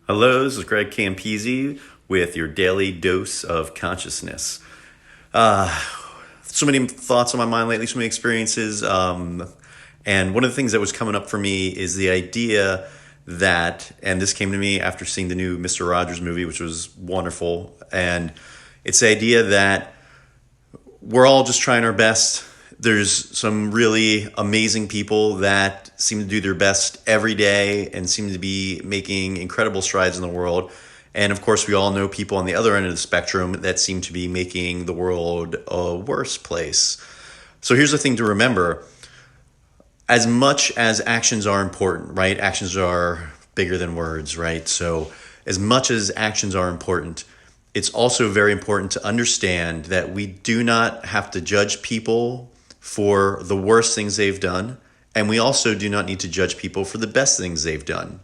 Hello, this is Greg Campese with your daily dose of consciousness. Uh, so many thoughts on my mind lately, so many experiences. And one of the things that was coming up for me is the idea that, and this came to me after seeing the new Mr. Rogers movie, which was wonderful. And it's the idea that we're all just trying our best. There's some really amazing people that seem to do their best every day and seem to be making incredible strides in the world. And of course, we all know people on the other end of the spectrum that seem to be making the world a worse place. So here's the thing to remember. As much as actions are important, right? Actions are bigger than words, right? So as much as actions are important, it's also very important to understand that we do not have to judge people for the worst things they've done, and we also do not need to judge people for the best things they've done.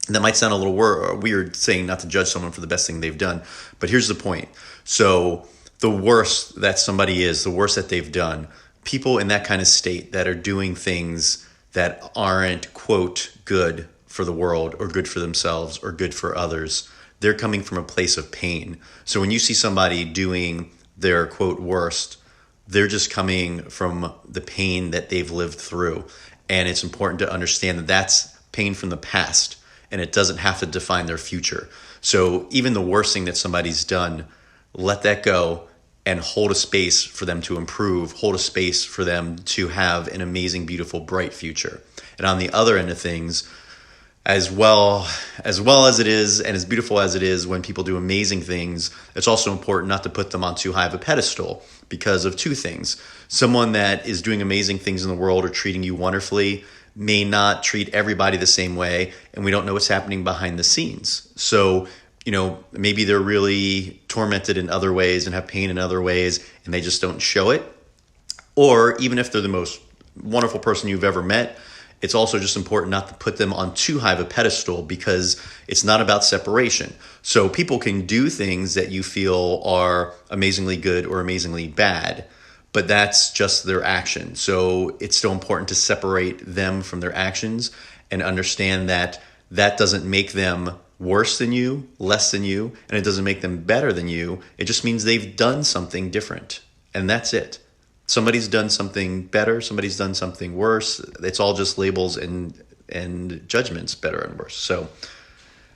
And that might sound a little weird saying not to judge someone for the best thing they've done, but here's the point. So the worse that somebody is, the worse that they've done, people in that kind of state that are doing things that aren't, quote, good for the world or good for themselves or good for others, they're coming from a place of pain. So when you see somebody doing their, quote, worst, they're just coming from the pain that they've lived through. And it's important to understand that that's pain from the past, and it doesn't have to define their future. So even the worst thing that somebody's done, let that go and hold a space for them to improve, hold a space for them to have an amazing, beautiful, bright future. And on the other end of things, as well as it is and as beautiful as it is when people do amazing things, it's also important not to put them on too high of a pedestal because of two things. Someone that is doing amazing things in the world or treating you wonderfully may not treat everybody the same way, and we don't know what's happening behind the scenes. So, maybe they're really tormented in other ways and have pain in other ways, and they just don't show it. Or even if they're the most wonderful person you've ever met, it's also just important not to put them on too high of a pedestal because it's not about separation. So people can do things that you feel are amazingly good or amazingly bad, but that's just their action. So it's still important to separate them from their actions and understand that that doesn't make them worse than you, less than you, and it doesn't make them better than you. It just means they've done something different, and that's it. Somebody's done something better, somebody's done something worse. It's all just labels and judgments, better and worse. So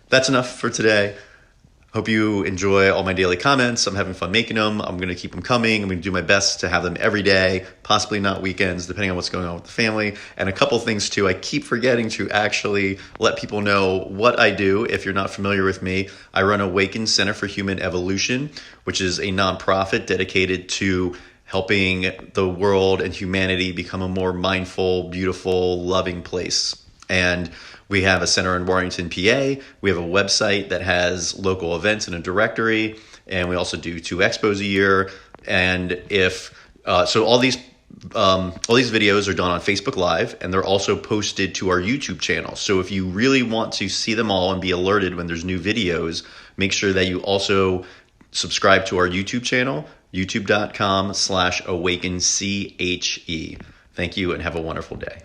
that's enough for today. Hope you enjoy all my daily comments. I'm having fun making them. I'm going to keep them coming. I'm going to do my best to have them every day, possibly not weekends, depending on what's going on with the family. And a couple things too, I keep forgetting to actually let people know what I do. If you're not familiar with me, I run Awaken Center for Human Evolution, which is a nonprofit dedicated to helping the world and humanity become a more mindful, beautiful, loving place. And we have a center in Warrington, PA. We have a website that has local events and a directory. And we also do 2 expos a year. And so all these videos are done on Facebook Live, and they're also posted to our YouTube channel. So if you really want to see them all and be alerted when there's new videos, make sure that you also subscribe to our YouTube channel, youtube.com/awakenche. Thank you and have a wonderful day.